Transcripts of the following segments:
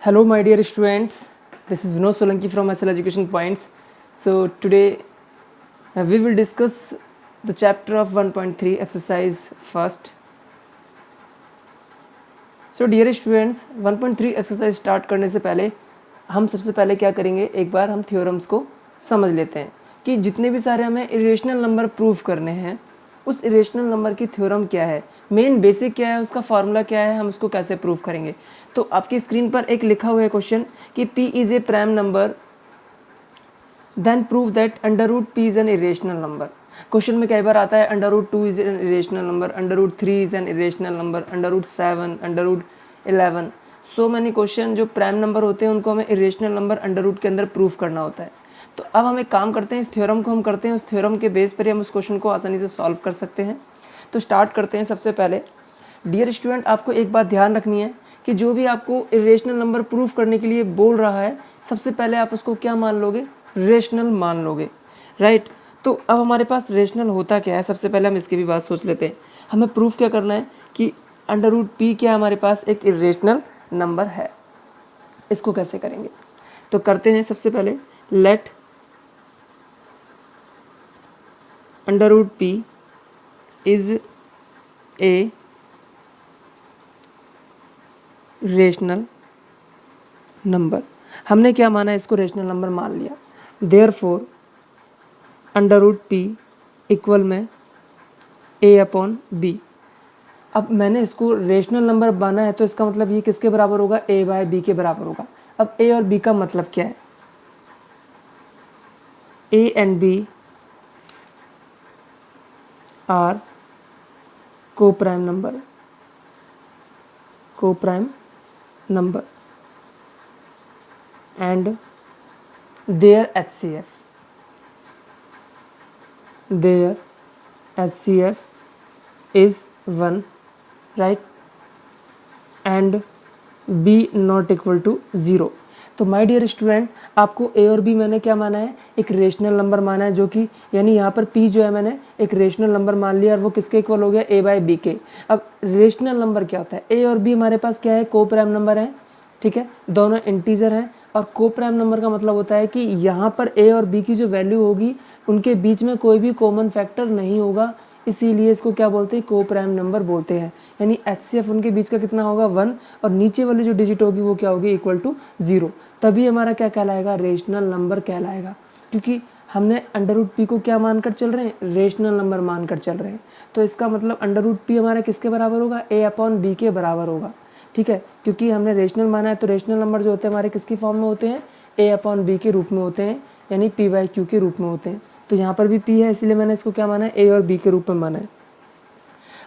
Hello, my dear students. This is Vinod Solanki from SL Education Points. So today we will discuss the chapter of 1.3 exercise first. So dear students, 1.3 exercise start करने से पहले हम सबसे पहले क्या करेंगे, एक बार हम थ्योरम्स को समझ लेते हैं कि जितने भी सारे हमें इरेशनल नंबर प्रूव करने हैं उस इरेशनल नंबर की थ्योरम क्या है, मेन बेसिक क्या है, उसका फार्मूला क्या है, हम उसको कैसे प्रूव करेंगे। तो आपकी स्क्रीन पर एक लिखा हुआ है क्वेश्चन कि P is a prime number then prove that under root P is an irrational number. Question में कई बार आता है under root 2 is an irrational number, under root 3 is an irrational number, under root 7, under root 11। So many question जो prime number होते हैं उनको हमें इरेशनल नंबर अंडर रूट के अंदर प्रूव करना होता है। तो अब हम एक काम करते हैं, इस थ्योरम को हम करते हैं, उस थ्योरम के बेस पर ही हम उस क्वेश्चन को आसानी से सॉल्व कर सकते हैं। तो स्टार्ट करते हैं। सबसे पहले डियर स्टूडेंट, आपको एक बात ध्यान रखनी है कि जो भी आपको इरेशनल नंबर प्रूव करने के लिए बोल रहा है सबसे पहले आप उसको क्या मान लोगे, रेशनल मान लोगे, राइट। तो अब हमारे पास रेशनल होता क्या है, सबसे पहले हम इसकी भी बात सोच लेते हैं। हमें प्रूफ क्या करना है कि अंडर रूट पी क्या हमारे पास एक इरेशनल नंबर है। इसको कैसे करेंगे, तो करते हैं। सबसे पहले let under root P is a rational number. हमने क्या माना, इसको रेशनल नंबर मान लिया। Therefore under root P equal में ए अपॉन बी। अब मैंने इसको रेशनल नंबर माना है तो इसका मतलब ये किसके बराबर होगा, ए बाय बी के बराबर होगा। अब ए और बी का मतलब क्या है, ए एंड बी आर को प्राइम नंबर, को prime number and their HCF is 1, right, and B not equal to 0। तो माय डियर स्टूडेंट, आपको ए और बी मैंने क्या माना है, एक रेशनल नंबर माना है, जो कि यानी यहाँ पर पी जो है मैंने एक रेशनल नंबर मान लिया और वो किसके इक्वल हो गया, ए बाय बी के। अब रेशनल नंबर क्या होता है, ए और बी हमारे पास क्या है, को प्राइम नंबर है, ठीक है, दोनों इंटीजर हैं। और को प्राइम नंबर का मतलब होता है कि यहाँ पर ए और बी की जो वैल्यू होगी उनके बीच में कोई भी कॉमन फैक्टर नहीं होगा, इसीलिए इसको क्या बोलते हैं, को प्राइम नंबर बोलते हैं। यानी HCF उनके बीच का कितना होगा, 1, और नीचे वाली जो डिजिट होगी वो क्या होगी, इक्वल टू 0। तभी हमारा क्या कहलाएगा, रेशनल नंबर कहलाएगा, क्योंकि हमने अंडर रूट पी को क्या मानकर चल रहे हैं, रेशनल नंबर मानकर चल रहे हैं। तो इसका मतलब अंडर रूट पी हमारा किसके बराबर होगा, ए अपॉन बी के बराबर होगा, ठीक है। क्योंकि हमने रेशनल माना है तो रेशनल नंबर जो होते हैं हमारे किसकी फॉर्म में होते हैं, ए अपॉन बी के रूप में होते हैं, यानी पी बाई क्यू के रूप में होते हैं। तो यहाँ पर भी पी है, इसलिए मैंने इसको क्या माना है, ए और बी के रूप में माना है।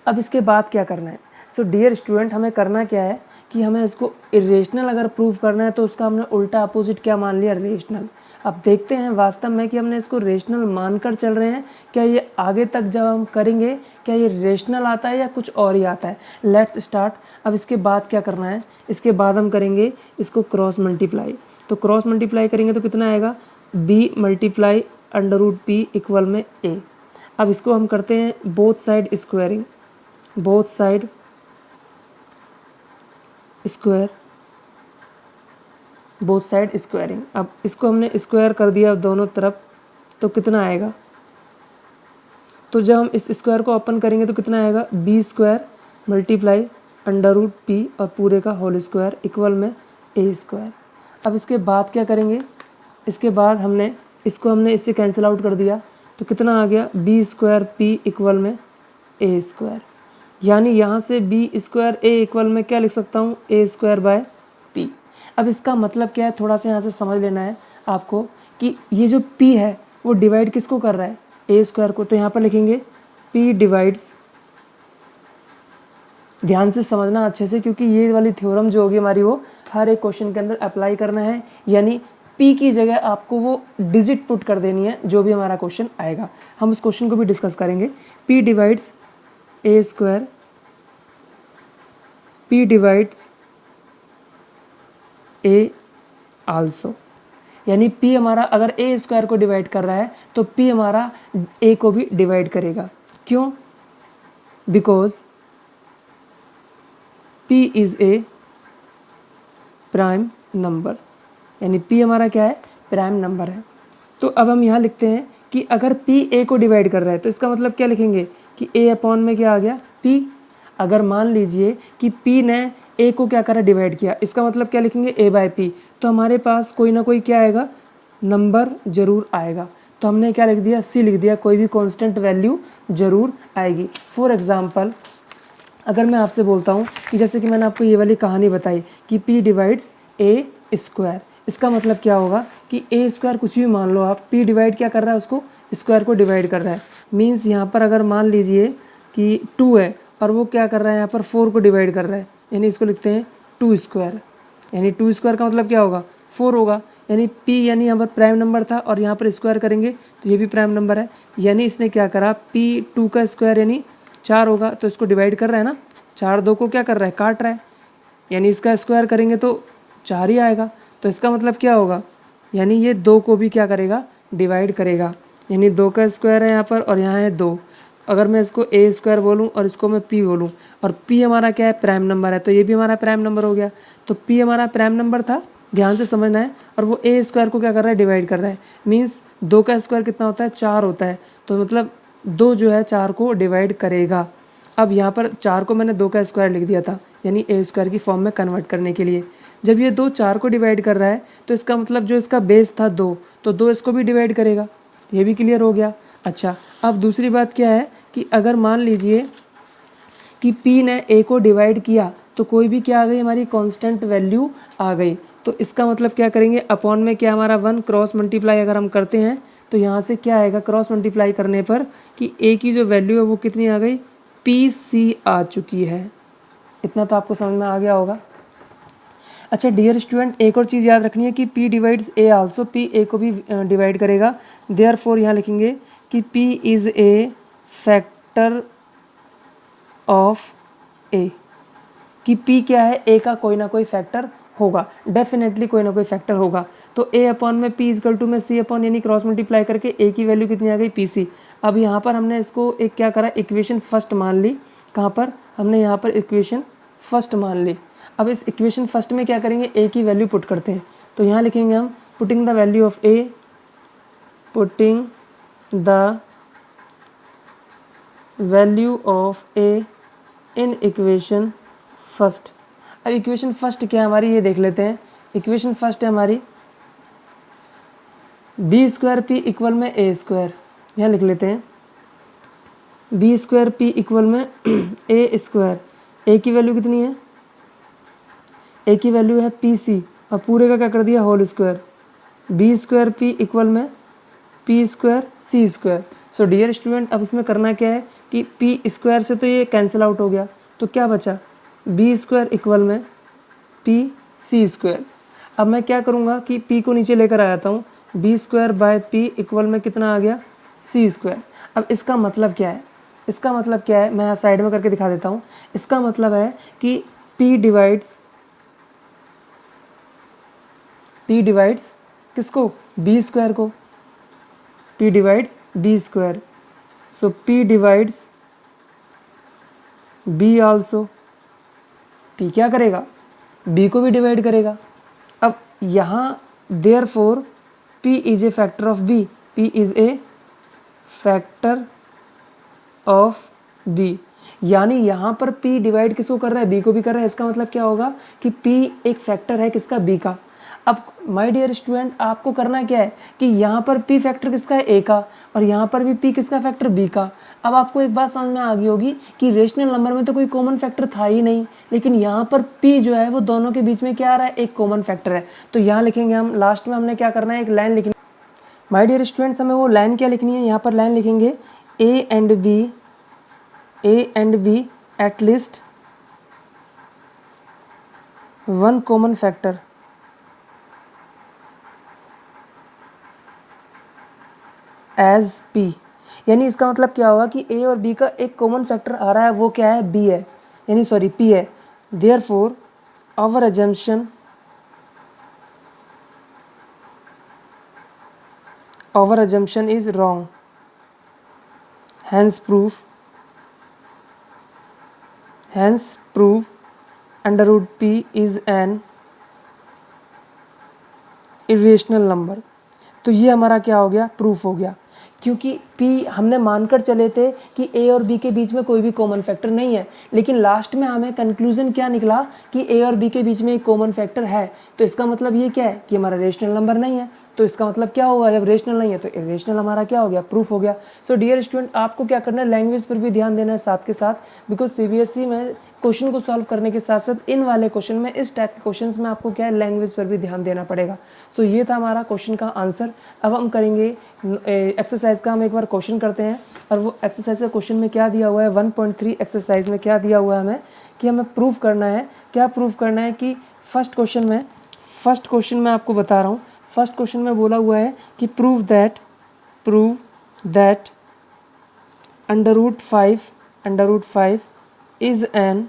अब इसके बाद क्या करना है, सो डियर स्टूडेंट, हमें करना क्या है कि हमें इसको इरेशनल अगर प्रूव करना है तो उसका हमने उल्टा अपोजिट क्या मान लिया, रेशनल। अब देखते हैं वास्तव में कि हमने इसको रेशनल मानकर चल रहे हैं, क्या ये आगे तक जब हम करेंगे क्या ये रेशनल आता है या कुछ और ही आता है। Let's start. अब इसके बाद क्या करना है, इसके बाद हम करेंगे इसको क्रॉस मल्टीप्लाई। तो क्रॉस मल्टीप्लाई करेंगे तो कितना आएगा, B multiply under root P equal में ए। अब इसको हम करते हैं both side squaring, both side square, both side squaring. अब इसको हमने स्क्वायर कर दिया दोनों तरफ, तो कितना आएगा, तो जब हम इस स्क्वायर को ओपन करेंगे तो कितना आएगा, B square multiply under root P और पूरे का होल स्क्वायर इक्वल में ए स्क्वायर। अब इसके बाद क्या करेंगे, इसके बाद हमने इससे कैंसिल आउट कर दिया तो कितना आ गया, बी स्क्वायर पी इक्वल में ए स्क्वायर। यानी यहाँ से बी स्क्वायर ए इक्वल में क्या लिख सकता हूँ, ए स्क्वायर बाय पी। अब इसका मतलब क्या है, थोड़ा सा यहाँ से समझ लेना है आपको कि ये जो पी है वो डिवाइड किसको कर रहा है, ए स्क्वायर को। तो यहाँ पर लिखेंगे पी डिवाइड्स, ध्यान से समझना अच्छे से, क्योंकि ये वाली थ्योरम जो होगी हमारी वो हर एक क्वेश्चन के अंदर अप्लाई करना है। यानी पी की जगह आपको वो डिजिट पुट कर देनी है जो भी हमारा क्वेश्चन आएगा। हम उस क्वेश्चन को भी डिस्कस करेंगे। पी डिवाइड्स ए स्क्वायर, पी डिवाइड्स ए आल्सो। यानी पी हमारा अगर ए स्क्वायर को डिवाइड कर रहा है तो पी हमारा ए को भी डिवाइड करेगा। क्यों, because P is A prime number, यानी p हमारा क्या है, प्राइम नंबर है। तो अब हम यहाँ लिखते हैं कि अगर p a को डिवाइड कर रहा है तो इसका मतलब क्या लिखेंगे कि a अपॉन में क्या आ गया, p। अगर मान लीजिए कि p ने a को क्या करा, डिवाइड किया, इसका मतलब क्या लिखेंगे, a बाय p। तो हमारे पास कोई ना कोई क्या आएगा, नंबर जरूर आएगा। तो हमने क्या लिख दिया, c लिख दिया, कोई भी कांस्टेंट वैल्यू जरूर आएगी। फॉर एग्जांपल अगर मैं आपसे बोलता हूँ कि जैसे कि मैंने आपको ये वाली कहानी बताई कि p डिवाइड्स ए स्क्वायर, इसका मतलब क्या होगा कि ए स्क्वायर कुछ भी मान लो आप, p डिवाइड क्या कर रहा है, उसको स्क्वायर को डिवाइड कर रहा है। मीन्स यहाँ पर अगर मान लीजिए कि 2 है और वो क्या कर रहा है, यहाँ पर 4 को डिवाइड कर रहा है, यानी इसको लिखते हैं 2 स्क्वायर। यानी 2 स्क्वायर का मतलब क्या होगा, 4 होगा। यानी p यानी यहाँ पर प्राइम नंबर था और यहाँ पर स्क्वायर करेंगे तो ये भी प्राइम नंबर है। यानी इसने क्या करा, p 2 का स्क्वायर यानी 4 होगा, तो इसको डिवाइड कर रहा है ना, 4 2 को क्या कर रहा है, काट रहा है, यानी इसका स्क्वायर करेंगे तो 4 ही आएगा। तो इसका मतलब क्या होगा, यानी ये 2 को भी क्या करेगा, डिवाइड करेगा। यानी 2 का स्क्वायर है यहाँ पर और यहाँ है 2। अगर मैं इसको ए स्क्वायर बोलूँ और इसको मैं p बोलूँ, और p हमारा क्या है, प्राइम नंबर है, तो ये भी हमारा प्राइम नंबर हो गया। तो p हमारा प्राइम नंबर था, ध्यान से समझना है, और वो ए स्क्वायर को क्या कर रहा है, डिवाइड कर रहा है। मीन्स 2 का स्क्वायर कितना होता है, 4 होता है, तो मतलब 2 जो है 4 को डिवाइड करेगा। अब यहाँ पर 4 को मैंने 2 का स्क्वायर लिख दिया था, यानी ए स्क्वायर की फॉर्म में कन्वर्ट करने के लिए। जब ये 2 4 को डिवाइड कर रहा है तो इसका मतलब जो इसका बेस था 2, तो 2 इसको भी डिवाइड करेगा। ये भी क्लियर हो गया। अच्छा, अब दूसरी बात क्या है कि अगर मान लीजिए कि p ने a को डिवाइड किया तो कोई भी क्या आ गई, हमारी कांस्टेंट वैल्यू आ गई। तो इसका मतलब क्या करेंगे, अपॉन में क्या हमारा 1, क्रॉस मल्टीप्लाई अगर हम करते हैं तो यहाँ से क्या आएगा, क्रॉस मल्टीप्लाई करने पर कि a की जो वैल्यू है वो कितनी आ गई, pc आ चुकी है। इतना तो आपको समझ में आ गया होगा। अच्छा डियर स्टूडेंट, एक और चीज़ याद रखनी है कि p divides a also, p a को भी डिवाइड करेगा। देयरफॉर यहाँ लिखेंगे कि p is A factor of a, कि p क्या है, a का कोई ना कोई फैक्टर होगा, डेफिनेटली कोई ना कोई फैक्टर होगा। तो a अपॉन में p इजकल टू में c अपॉन, यानी क्रॉस मल्टीप्लाई करके a की वैल्यू कितनी आ गई, pc। अब यहाँ पर हमने इसको एक क्या करा, इक्वेशन फर्स्ट मान ली। कहाँ पर, हमने यहाँ पर इक्वेशन फर्स्ट मान ली। अब इस इक्वेशन फर्स्ट में क्या करेंगे, a की वैल्यू पुट करते हैं। तो यहाँ लिखेंगे हम putting the value of a, putting the value of a in equation first. अब इक्वेशन फर्स्ट क्या है हमारी, ये देख लेते हैं। इक्वेशन फर्स्ट है हमारी बी स्क्वायर पी इक्वल में ए स्क्वायर, यहाँ लिख लेते हैं बी स्क्वायर पी इक्वल में ए स्क्वायर। ए की वैल्यू कितनी है, ए की वैल्यू है पी सी, और पूरे का क्या कर दिया, whole square. B square P equal में P square C square. So dear student, अब इसमें करना क्या है कि पी स्क्वायर से तो ये कैंसिल आउट हो गया, तो क्या बचा, बी स्क्वायर इक्वल में पी सी स्क्वायर। अब मैं क्या करूँगा कि p को नीचे लेकर आ जाता हूँ, B square by P equal में कितना आ गया, सी स्क्वायर। अब इसका मतलब क्या है, इसका मतलब क्या है, मैं यहाँ साइड में करके दिखा देता हूँ। इसका मतलब है कि p डिवाइड्स किसको, बी स्क्वायर को, p डिवाइड्स बी स्क्वायर। सो p divides b also, p क्या करेगा, b को भी डिवाइड करेगा। अब यहाँ therefore p is a factor of b, p is a factor of b, यानी यहाँ पर p डिवाइड किसको कर रहा है, b को भी कर रहा है। इसका मतलब क्या होगा कि p एक फैक्टर है किसका, b का। अब माय डियर स्टूडेंट, आपको करना क्या है कि यहाँ पर p फैक्टर किसका है, a का, और यहाँ पर भी p किसका फैक्टर, b का। अब आपको एक बात समझ में आ गई होगी कि रेशनल नंबर में तो कोई कॉमन फैक्टर था ही नहीं, लेकिन यहाँ पर p जो है वो दोनों के बीच में क्या आ रहा है, एक कॉमन फैक्टर है। तो यहाँ लिखेंगे हम, लास्ट में हमने क्या करना है, एक लाइन लिखनी। माय डियर स्टूडेंट्स, हमें वो लाइन क्या लिखनी है, यहाँ पर लाइन लिखेंगे A and B at least one common factor as p। यानी इसका मतलब क्या होगा कि a और b का एक कॉमन फैक्टर आ रहा है, वो क्या है, b है, यानी सॉरी p है। Therefore our assumption is wrong, hence proof under root p is an irrational number. तो ये हमारा क्या हो गया, प्रूफ हो गया, क्योंकि p हमने मानकर चले थे कि a और b के बीच में कोई भी कॉमन फैक्टर नहीं है, लेकिन लास्ट में हमें कंक्लूजन क्या निकला कि a और b के बीच में एक कॉमन फैक्टर है। तो इसका मतलब ये क्या है कि हमारा रेशनल नंबर नहीं है। तो इसका मतलब क्या होगा, जब रेशनल नहीं है तो इरेशनल हमारा क्या हो गया, प्रूफ हो गया। सो डियर स्टूडेंट, आपको क्या करना है, लैंग्वेज पर भी ध्यान देना है साथ के साथ, बिकॉज सीबीएसई में क्वेश्चन को सॉल्व करने के साथ साथ इन वाले क्वेश्चन में, इस टाइप के क्वेश्चन में आपको क्या है, लैंग्वेज पर भी ध्यान देना पड़ेगा। सो ये था हमारा क्वेश्चन का आंसर। अब हम करेंगे एक्सरसाइज का, हम एक बार क्वेश्चन करते हैं। और वो एक्सरसाइज का क्वेश्चन में क्या दिया हुआ है, 1.3 एक्सरसाइज में क्या दिया हुआ है हमें, कि हमें प्रूफ करना है। क्या प्रूफ करना है कि फर्स्ट क्वेश्चन में आपको बता रहा हूँ, फर्स्ट क्वेश्चन में बोला हुआ है कि prove that √5 is an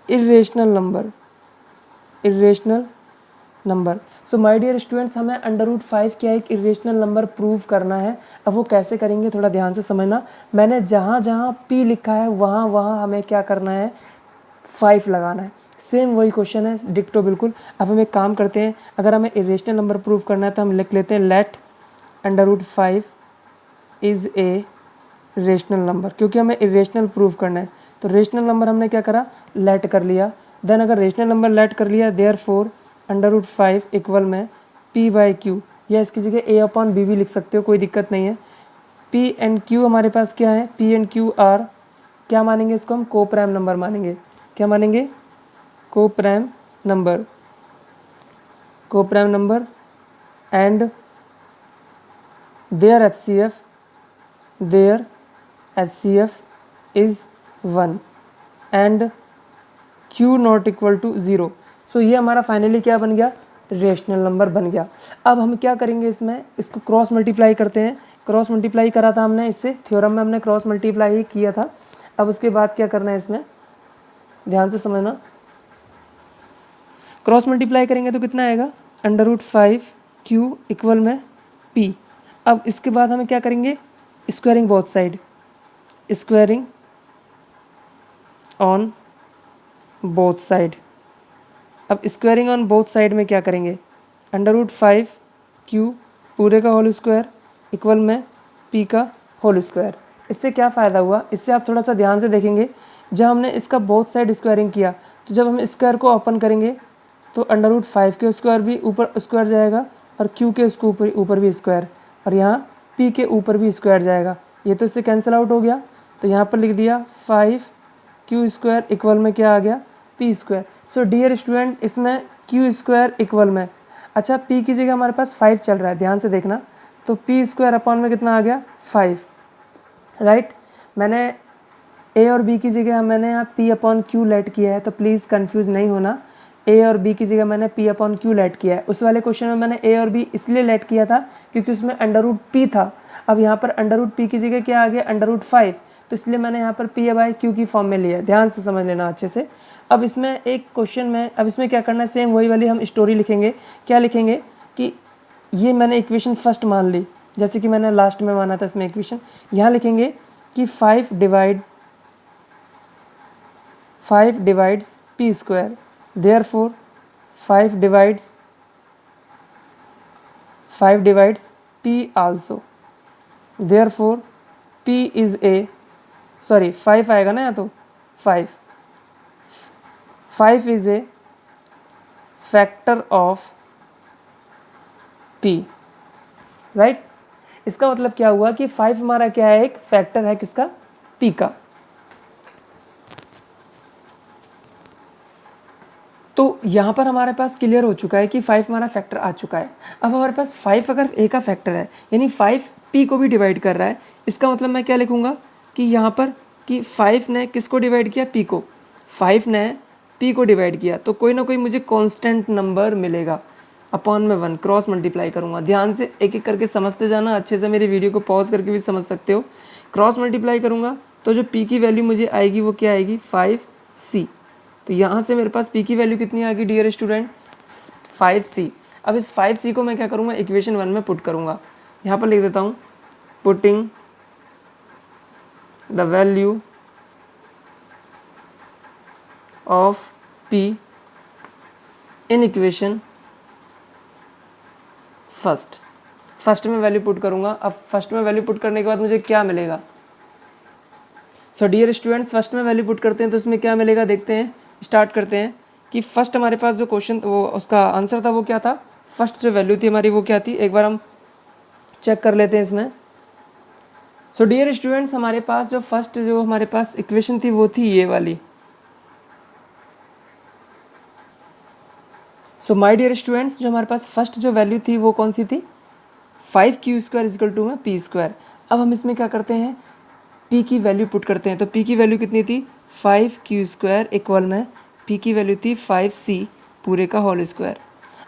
irrational number. So my dear students, हमें √5 क्या एक इरेशनल नंबर प्रूव करना है। अब वो कैसे करेंगे, थोड़ा ध्यान से समझना। मैंने जहाँ जहाँ p लिखा है वहाँ वहाँ हमें क्या करना है, 5 लगाना है। सेम वही क्वेश्चन है, डिक्टो बिल्कुल। अब हम एक काम करते हैं, अगर हमें इरेशनल नंबर प्रूव करना है तो हम लिख लेते हैं let √5 is a rational number, क्योंकि हमें इरेशनल प्रूव करना है। तो रेशनल नंबर हमने क्या करा, लेट कर लिया। देन अगर रेशनल नंबर लेट कर लिया, देयरफॉर √5 इक्वल में p/q, या इसकी जगह a/b भी लिख सकते हो, कोई दिक्कत नहीं है। p एंड q हमारे पास क्या है, p एंड q आर, क्या मानेंगे इसको हम, को प्राइम नंबर मानेंगे। क्या मानेंगे, को prime number and their HCF is 1 and q not equal to 0। So ये हमारा फाइनली क्या बन गया, रेशनल नंबर बन गया। अब हम क्या करेंगे, इसमें इसको क्रॉस मल्टीप्लाई करते हैं। क्रॉस मल्टीप्लाई करा था हमने, इससे थ्योरम में हमने क्रॉस मल्टीप्लाई ही किया था। अब उसके बाद क्या करना है, इसमें ध्यान से समझना। क्रॉस मल्टीप्लाई करेंगे तो कितना आएगा, √5q इक्वल में p। अब इसके बाद हमें क्या करेंगे, squaring both side, squaring on both side. अब स्क्वायरिंग ऑन बोथ साइड में क्या करेंगे, √5q पूरे का होल स्क्वायर इक्वल में p का होल स्क्वायर। इससे क्या फ़ायदा हुआ, इससे आप थोड़ा सा ध्यान से देखेंगे, जब हमने इसका बोथ साइड स्क्वायरिंग किया तो जब हम स्क्वायर को ओपन करेंगे तो √5 के स्क्वायर भी ऊपर स्क्वायर जाएगा और q के उसके ऊपर भी स्क्वायर, और यहाँ p के ऊपर भी स्क्वायर जाएगा। ये तो इससे कैंसिल आउट हो गया। तो यहाँ पर लिख दिया 5q² इक्वल में क्या आ गया, p square. So dear student, इसमें q² इक्वल में, अच्छा p की जगह हमारे पास 5 चल रहा है, ध्यान से देखना। तो p² अपॉन में कितना आ गया, 5, राइट। मैंने a और b की जगह मैंने यहाँ p/q लेट किया है, तो प्लीज़ कंफ्यूज नहीं होना। a और b की जगह मैंने p/q लेट किया है। उस वाले क्वेश्चन में मैंने a और b इसलिए लेट किया था क्योंकि उसमें √p था। अब यहाँ पर √p की जगह क्या आ गया, √5, तो इसलिए मैंने यहाँ पर p/q की फॉर्म में लिया है। ध्यान से समझ लेना अच्छे से। अब इसमें एक क्वेश्चन में, अब इसमें क्या करना है, सेम वही वाली हम स्टोरी लिखेंगे। क्या लिखेंगे कि ये मैंने इक्वेशन फर्स्ट मान ली, जैसे कि मैंने लास्ट में माना था इसमें इक्वेशन। यहाँ लिखेंगे कि 5 divides p², therefore 5 divides p also, therefore p is A, sorry 5 आएगा ना, यहाँ तो 5 is A factor of p, right. इसका मतलब क्या हुआ कि 5 हमारा क्या है, एक फैक्टर है किसका, p का। तो यहाँ पर हमारे पास क्लियर हो चुका है कि 5 हमारा फैक्टर आ चुका है। अब हमारे पास 5 अगर a का फैक्टर है, यानी 5 p को भी डिवाइड कर रहा है, इसका मतलब मैं क्या लिखूँगा कि यहाँ पर कि 5 ने किसको डिवाइड किया, p को। 5 ने p को डिवाइड किया, तो कोई ना कोई मुझे कांस्टेंट नंबर मिलेगा। अपॉन में 1 क्रॉस मल्टीप्लाई करूँगा। ध्यान से एक एक करके समझते जाना, अच्छे से मेरी वीडियो को पॉज करके भी समझ सकते हो। क्रॉस मल्टीप्लाई करूँगा तो जो p की वैल्यू मुझे आएगी वो क्या आएगी, 5c। तो यहाँ से मेरे पास p की वैल्यू कितनी आ गई डियर स्टूडेंट, 5c। अब इस 5c को मैं क्या करूँगा, इक्वेशन 1 में पुट करूँगा। यहाँ पर लिख देता हूँ, putting the value of p in equation first में वैल्यू पुट करूँगा। अब फर्स्ट में वैल्यू पुट करने के बाद मुझे क्या मिलेगा? सो डियर स्टूडेंट्स, फर्स्ट में वैल्यू पुट करते हैं तो उसमें क्या मिलेगा देखते हैं। स्टार्ट करते हैं कि फर्स्ट हमारे पास जो क्वेश्चन वो उसका आंसर था वो क्या था, फर्स्ट जो वैल्यू थी हमारी वो क्या थी, एक बार हम चेक कर लेते हैं इसमें। सो डियर स्टूडेंट्स, हमारे पास जो फर्स्ट जो हमारे पास इक्वेशन थी वो थी ये वाली। सो माय डियर स्टूडेंट्स, जो हमारे पास फर्स्ट जो वैल्यू थी वो कौन सी थी, 5q² इजिकल टू में p²। अब हम इसमें क्या करते हैं, p की वैल्यू पुट करते हैं। तो p की वैल्यू कितनी थी, 5q² इक्वल में p की वैल्यू थी 5c पूरे का होल स्क्वायर।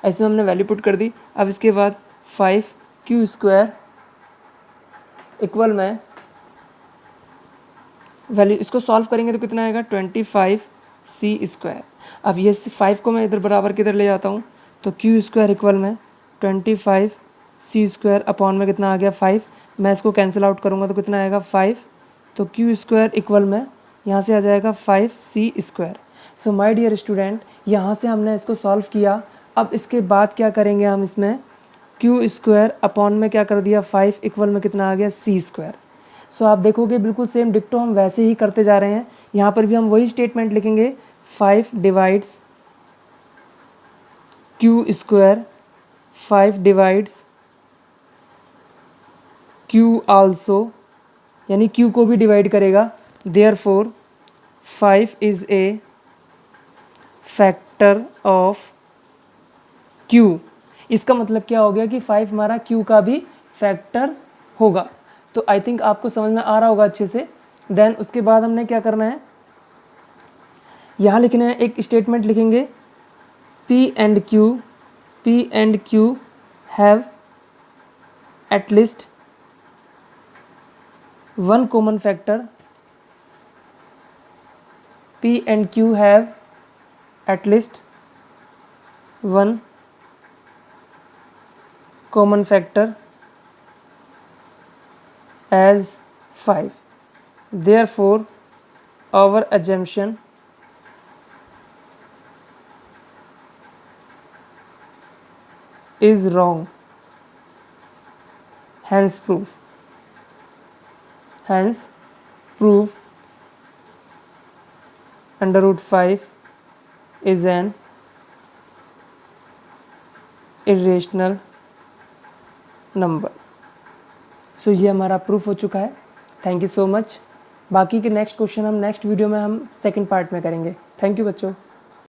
ऐसे में हमने वैल्यू पुट कर दी। अब इसके बाद 5q² इक्वल में वैल्यू, इसको सॉल्व करेंगे तो कितना आएगा, 25c²। अब ये 5 को मैं इधर बराबर किधर ले जाता हूँ, तो q² इक्वल में 25c² अपॉन में कितना आ गया 5। मैं इसको कैंसिल आउट करूँगा तो कितना आएगा 5। तो q² इक्वल में यहाँ से आ जाएगा 5c²। So my dear student, यहाँ से हमने इसको सॉल्व किया। अब इसके बाद क्या करेंगे हम, इसमें q² अपॉन में क्या कर दिया 5 इक्वल में कितना आ गया c²। सो आप देखोगे बिल्कुल सेम डिक्टो हम वैसे ही करते जा रहे हैं। यहाँ पर भी हम वही स्टेटमेंट लिखेंगे, 5 divides q², 5 divides q also, यानी q को भी डिवाइड करेगा। Therefore 5 is A factor of q। इसका मतलब क्या हो गया कि 5 हमारा q का भी फैक्टर होगा। तो आई थिंक आपको समझ में आ रहा होगा अच्छे से। देन उसके बाद हमने क्या करना है, यहाँ लिखना है एक स्टेटमेंट लिखेंगे, P and Q have at least one common factor। P and Q have at least one common factor as 5। Therefore, our assumption is wrong, hence proof √5 is an irrational number। सो ये हमारा proof हो चुका है। Thank you so much. बाकी के next question हम next video में हम सेकंड पार्ट में करेंगे। थैंक यू बच्चों।